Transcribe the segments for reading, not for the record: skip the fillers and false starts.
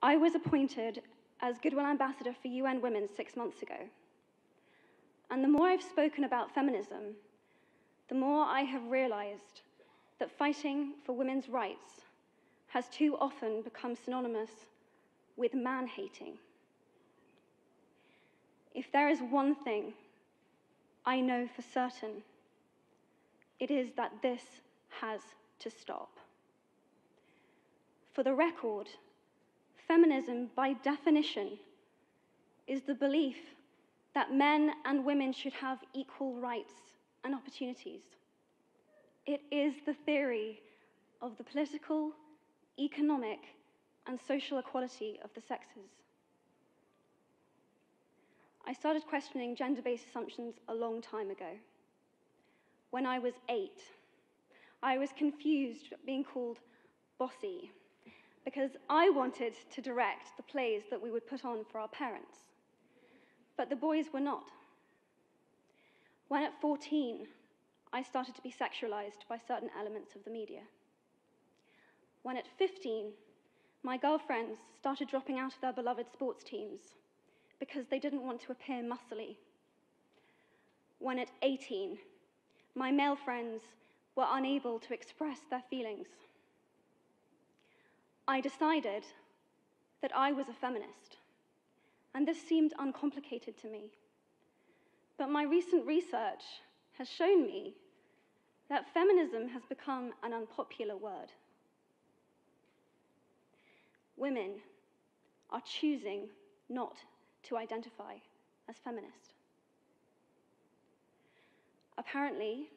I was appointed as Goodwill Ambassador for UN Women 6 months ago. And the more I've spoken about feminism, the more I have realized that fighting for women's rights has too often become synonymous with man-hating. If there is one thing I know for certain, it is that this has to stop. For the record, feminism, by definition, is the belief that men and women should have equal rights and opportunities. It is the theory of the political, economic, and social equality of the sexes. I started questioning gender-based assumptions a long time ago. When I was 8, I was confused being called bossy because I wanted to direct the plays that we would put on for our parents. But the boys were not. When at 14, I started to be sexualized by certain elements of the media. When at 15, my girlfriends started dropping out of their beloved sports teams because they didn't want to appear muscly. When at 18, my male friends were unable to express their feelings. I decided that I was a feminist, and this seemed uncomplicated to me. But my recent research has shown me that feminism has become an unpopular word. Women are choosing not to identify as feminist. Apparently,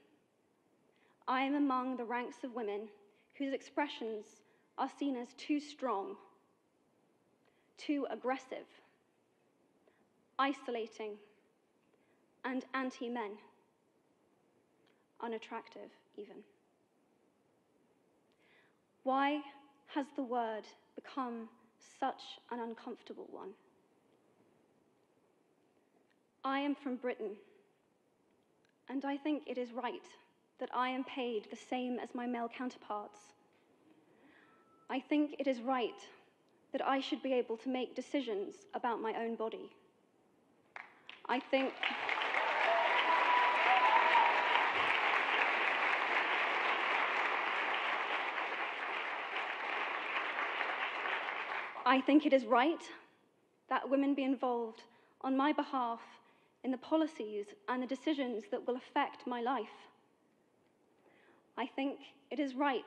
I am among the ranks of women whose expressions are seen as too strong, too aggressive, isolating, and anti-men, unattractive even. Why has the word become such an uncomfortable one? I am from Britain, and I think it is right that I am paid the same as my male counterparts. I think it is right that I should be able to make decisions about my own body. I think it is right that women be involved on my behalf in the policies and the decisions that will affect my life. I think it is right